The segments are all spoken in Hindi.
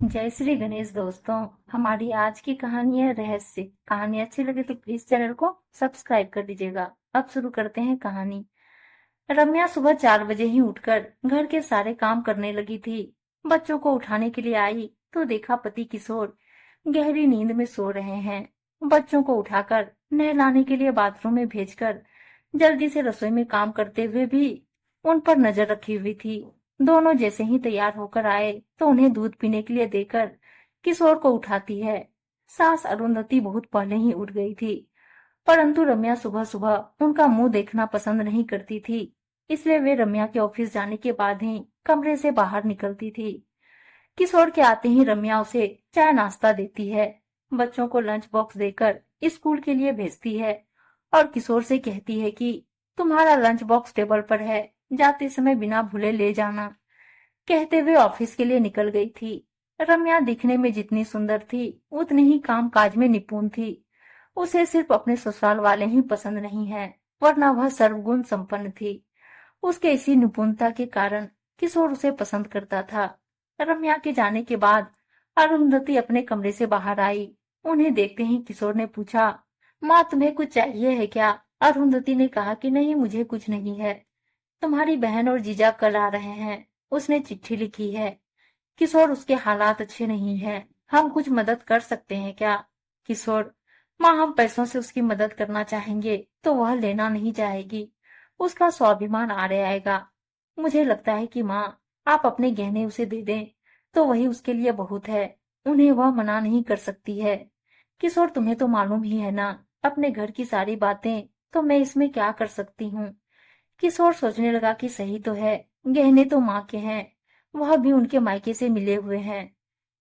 जय श्री गणेश दोस्तों। हमारी आज की कहानी है रहस्य। कहानी अच्छी लगे तो प्लीज चैनल को सब्सक्राइब कर दीजिएगा। अब शुरू करते हैं कहानी। रम्या सुबह 4 बजे ही उठकर घर के सारे काम करने लगी थी। बच्चों को उठाने के लिए आई तो देखा पति किशोर गहरी नींद में सो रहे हैं। बच्चों को उठाकर नहलाने के लिए बाथरूम में भेजकर जल्दी से रसोई में काम करते हुए भी उन पर नजर रखी हुई थी। दोनों जैसे ही तैयार होकर आए तो उन्हें दूध पीने के लिए देकर किशोर को उठाती है। सास अरुंधति बहुत पहले ही उठ गई थी, परंतु रम्या सुबह सुबह उनका मुंह देखना पसंद नहीं करती थी, इसलिए वे रम्या के ऑफिस जाने के बाद ही कमरे से बाहर निकलती थी। किशोर के आते ही रम्या उसे चाय नाश्ता देती है, बच्चों को लंच बॉक्स देकर स्कूल के लिए भेजती है और किशोर से कहती है कि तुम्हारा लंच बॉक्स टेबल पर है, जाते समय बिना भूले ले जाना। कहते हुए ऑफिस के लिए निकल गई थी। रम्या दिखने में जितनी सुंदर थी उतनी ही काम काज में निपुण थी। उसे सिर्फ अपने ससुराल वाले ही पसंद नहीं है, वरना वह सर्वगुण संपन्न थी। उसके इसी निपुणता के कारण किशोर उसे पसंद करता था। रम्या के जाने के बाद अरुंधति अपने कमरे से बाहर आई। उन्हें देखते ही किशोर ने पूछा, माँ तुम्हें कुछ चाहिए है क्या? अरुंधति ने कहा कि नहीं, मुझे कुछ नहीं है। तुम्हारी बहन और जीजा कल आ रहे हैं, उसने चिट्ठी लिखी है। किशोर उसके हालात अच्छे नहीं हैं, हम कुछ मदद कर सकते हैं क्या? किशोर, माँ हम पैसों से उसकी मदद करना चाहेंगे तो वह लेना नहीं चाहेगी, उसका स्वाभिमान आड़े आएगा। मुझे लगता है कि माँ आप अपने गहने उसे दे दें तो वही उसके लिए बहुत है, उन्हें वह मना नहीं कर सकती है। किशोर तुम्हें तो मालूम ही है ना, अपने घर की सारी बातें, तो मैं इसमें क्या कर सकती हूँ। किशोर सोचने लगा कि सही तो है, गहने तो माँ के हैं, वह भी उनके मायके से मिले हुए हैं।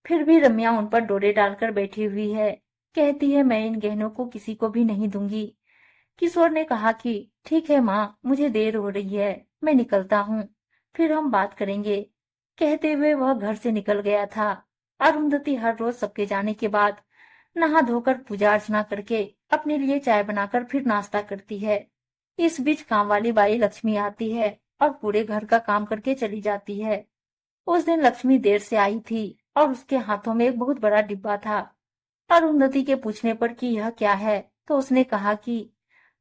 फिर भी रम्या उन पर डोरे डालकर बैठी हुई है, कहती है मैं इन गहनों को किसी को भी नहीं दूंगी। किशोर ने कहा कि ठीक है माँ, मुझे देर हो रही है, मैं निकलता हूँ, फिर हम बात करेंगे। कहते हुए वह घर से निकल गया था। अरुंधति हर रोज सबके जाने के बाद नहा धोकर पूजा अर्चना करके अपने लिए चाय बनाकर फिर नाश्ता करती है। इस बीच काम वाली बाई लक्ष्मी आती है और पूरे घर का काम करके चली जाती है। उस दिन लक्ष्मी देर से आई थी और उसके हाथों में एक बहुत बड़ा डिब्बा था। अरुंधति के पूछने पर कि यह क्या है, तो उसने कहा कि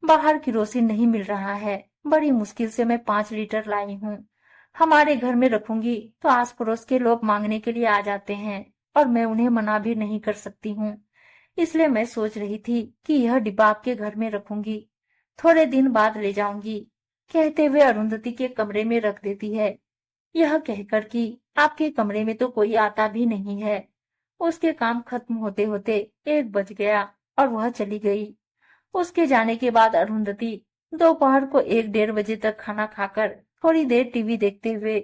बाहर केरोसिन नहीं मिल रहा है, बड़ी मुश्किल से मैं 5 लीटर लाई हूँ। हमारे घर में रखूंगी तो आस पड़ोस के लोग मांगने के लिए आ जाते हैं और मैं उन्हें मना भी नहीं कर सकती हूँ। इसलिए मैं सोच रही थी कि यह डिब्बा आपके घर में रखूंगी, थोड़े दिन बाद ले जाऊंगी। कहते हुए अरुंधति के कमरे में रख देती है, यह कहकर कि आपके कमरे में तो कोई आता भी नहीं है। उसके काम खत्म होते होते 1 बज गया और वह चली गई। उसके जाने के बाद अरुंधति दोपहर को 1 डेढ़ बजे तक खाना खाकर थोड़ी देर टीवी देखते हुए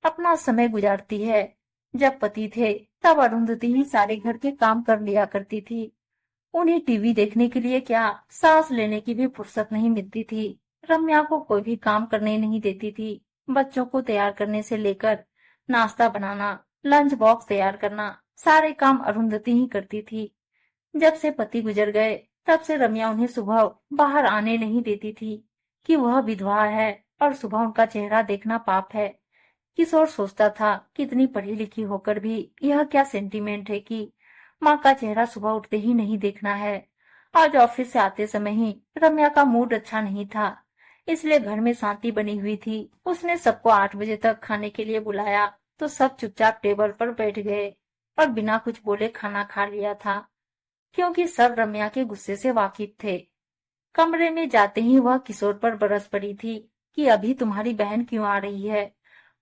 अपना समय गुजारती है। जब पति थे तब अरुंधति ही सारे घर के काम कर लिया करती थी। उन्हें टीवी देखने के लिए क्या, सांस लेने की भी फुर्सत नहीं मिलती थी। रम्या को कोई भी काम करने नहीं देती थी। बच्चों को तैयार करने से लेकर नाश्ता बनाना, लंच बॉक्स तैयार करना, सारे काम अरुंधति ही करती थी। जब से पति गुजर गए तब से रम्या उन्हें सुबह बाहर आने नहीं देती थी कि वह विधवा है और सुबह उनका चेहरा देखना पाप है। किशोर सोचता था कितनी पढ़ी लिखी होकर भी यह क्या सेंटीमेंट है कि माँ का चेहरा सुबह उठते ही नहीं देखना है। आज ऑफिस से आते समय ही रम्या का मूड अच्छा नहीं था, इसलिए घर में शांति बनी हुई थी। उसने सबको 8 बजे तक खाने के लिए बुलाया तो सब चुपचाप टेबल पर बैठ गए और बिना कुछ बोले खाना खा लिया था, क्योंकि सब रम्या के गुस्से से वाकिफ थे। कमरे में जाते ही वह किशोर पर बरस पड़ी थी कि अभी तुम्हारी बहन क्यों आ रही है,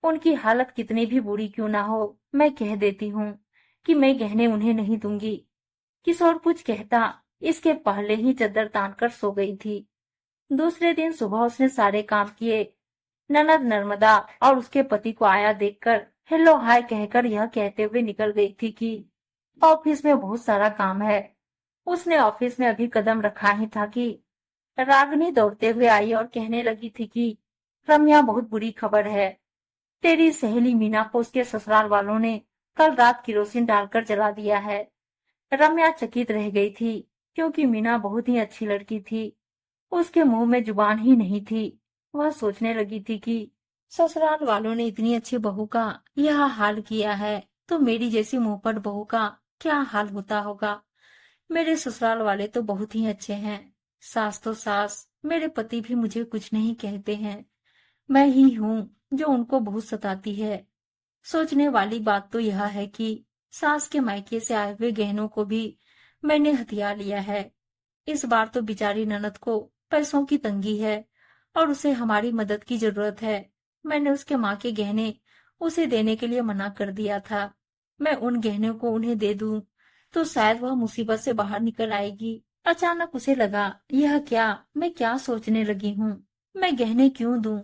उनकी हालत कितनी भी बुरी क्यों ना हो, मैं कह देती हूँ कि मैं गहने उन्हें नहीं दूंगी। किशोर कुछ कहता इसके पहले ही चद्दर तान कर सो गई थी। दूसरे दिन सुबह उसने सारे काम किए। ननद नर्मदा और उसके पति को आया देखकर हेलो हाय कहकर यह कहते हुए निकल गई थी कि ऑफिस में बहुत सारा काम है। उसने ऑफिस में अभी कदम रखा ही था कि रागिनी दौड़ते हुए आई और कहने लगी थी कि रम्या, बहुत बुरी खबर है, तेरी सहेली मीना को उसके ससुराल वालों ने कल रात केरोसिन डालकर जला दिया है। रम्या चकित रह गई थी, क्योंकि मीना बहुत ही अच्छी लड़की थी, उसके मुंह में जुबान ही नहीं थी। वह सोचने लगी थी कि ससुराल वालों ने इतनी अच्छी बहू का यह हाल किया है, तो मेरी जैसी मुंहफट बहू का क्या हाल होता होगा। मेरे ससुराल वाले तो बहुत ही अच्छे हैं। सास तो सास, मेरे पति भी मुझे कुछ नहीं कहते हैं। मैं ही हूँ जो उनको बहुत सताती है। सोचने वाली बात तो यह है कि सास के मायके से आए हुए गहनों को भी मैंने हथिया लिया है। इस बार तो बेचारी ननद को पैसों की तंगी है और उसे हमारी मदद की जरूरत है। मैंने उसके माँ के गहने उसे देने के लिए मना कर दिया था। मैं उन गहनों को उन्हें दे दूं तो शायद वह मुसीबत से बाहर निकल आएगी। अचानक उसे लगा, यह क्या, मैं क्या सोचने लगी हूँ। मैं गहने क्यों दूं?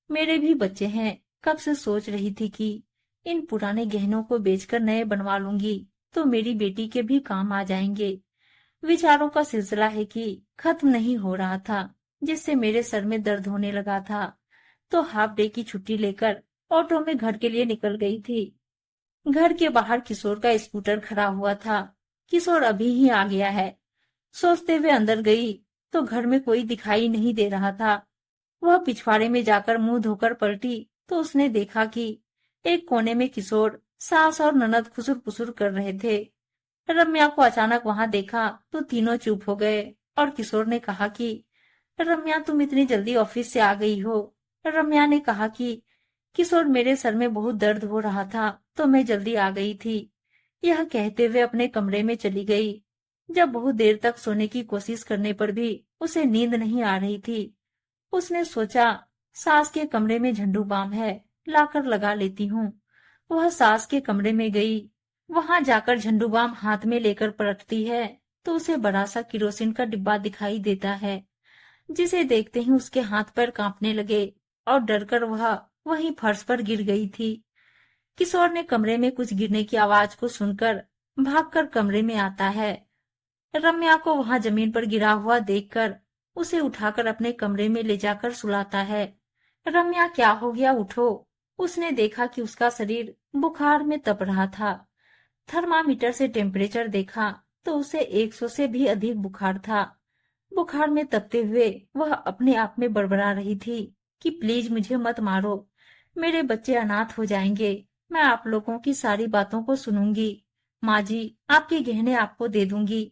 मेरे भी बच्चे हैं। कब से सोच रही थी कि इन पुराने गहनों को बेचकर नए बनवा लूंगी तो मेरी बेटी के भी काम आ जाएंगे। विचारों का सिलसिला है कि खत्म नहीं हो रहा था, जिससे मेरे सर में दर्द होने लगा था। तो हाफ डे की छुट्टी लेकर ऑटो में घर के लिए निकल गई थी। घर के बाहर किशोर का स्कूटर खड़ा हुआ था। किशोर अभी ही आ गया है, सोचते हुए अंदर गई तो घर में कोई दिखाई नहीं दे रहा था। वह पिछवाड़े में जाकर मुंह धोकर पलटी तो उसने देखा कि एक कोने में किशोर, सास और ननद खुसुर पुसुर कर रहे थे। रम्या को अचानक वहां देखा तो तीनों चुप हो गए और किशोर ने कहा कि रम्या, तुम इतनी जल्दी ऑफिस से आ गई हो। रम्या ने कहा कि किशोर, मेरे सर में बहुत दर्द हो रहा था तो मैं जल्दी आ गई थी। यह कहते हुए अपने कमरे में चली गई। जब बहुत देर तक सोने की कोशिश करने पर भी उसे नींद नहीं आ रही थी, उसने सोचा सास के कमरे में झंडू बाम है, लाकर लगा लेती हूँ। वह सास के कमरे में गई। वहां जाकर झंडू बाम हाथ में लेकर पलटती है तो उसे बड़ा सा किरोसिन का डिब्बा दिखाई देता है, जिसे देखते ही उसके हाथ पैर कांपने लगे और डरकर वह वहीं फर्श पर गिर गई थी। किशोर ने कमरे में कुछ गिरने की आवाज को सुनकर भागकर कमरे में आता है। रम्या को वहां जमीन पर गिरा हुआ देखकर उसे उठाकर अपने कमरे में ले जाकर सुलाता है। रम्या, क्या हो गया, उठो। उसने देखा कि उसका शरीर बुखार में तप रहा था। थर्मामीटर से टेम्परेचर देखा तो उसे 100 से भी अधिक बुखार था। बुखार में तपते हुए वह अपने आप में बड़बड़ा रही थी कि प्लीज मुझे मत मारो, मेरे बच्चे अनाथ हो जाएंगे। मैं आप लोगों की सारी बातों को सुनूंगी। माँ जी, आपके गहने आपको दे दूंगी।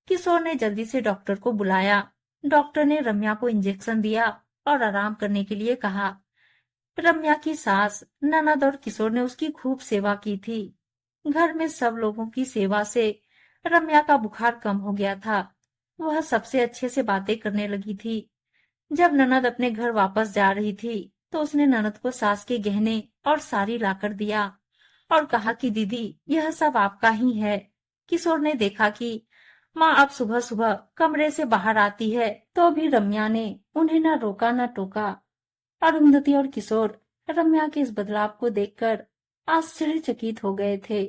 किशोर ने जल्दी से डॉक्टर को बुलाया। डॉक्टर ने रम्या को इंजेक्शन दिया और आराम करने के लिए कहा। रम्या की सास, ननद और किशोर ने उसकी खूब सेवा की थी। घर में सब लोगों की सेवा से रम्या का बुखार कम हो गया था। वह सबसे अच्छे से बातें करने लगी थी। जब ननद अपने घर वापस जा रही थी तो उसने ननद को सास के गहने और साड़ी लाकर दिया और कहा कि दीदी, यह सब आपका ही है। किशोर ने देखा कि माँ अब सुबह सुबह कमरे से बाहर आती है तो भी रम्या ने उन्हें न रोका न टोका। अरुंधति और किशोर रम्या के इस बदलाव को देखकर आश्चर्यचकित हो गए थे।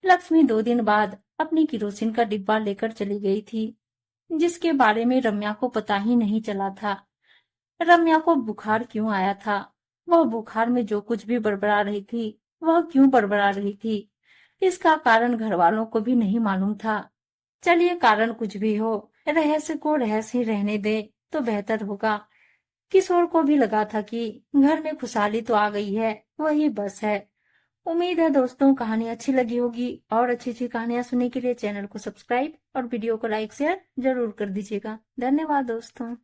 लक्ष्मी 2 दिन बाद अपनी किरोसिन का डिब्बा लेकर चली गई थी, जिसके बारे में रम्या को पता ही नहीं चला था। रम्या को बुखार क्यों आया था, वह बुखार में जो कुछ भी बड़बड़ा रही थी वह क्यों बड़बड़ा रही थी, इसका कारण घर वालों को भी नहीं मालूम था। चलिए, कारण कुछ भी हो, रहस्य को रहस्य ही रहने दे तो बेहतर होगा। किशोर को भी लगा था कि घर में खुशहाली तो आ गई है, वही बस है। उम्मीद है दोस्तों कहानी अच्छी लगी होगी और अच्छी अच्छी कहानियां सुनने के लिए चैनल को सब्सक्राइब और वीडियो को लाइक शेयर जरूर कर दीजिएगा। धन्यवाद दोस्तों।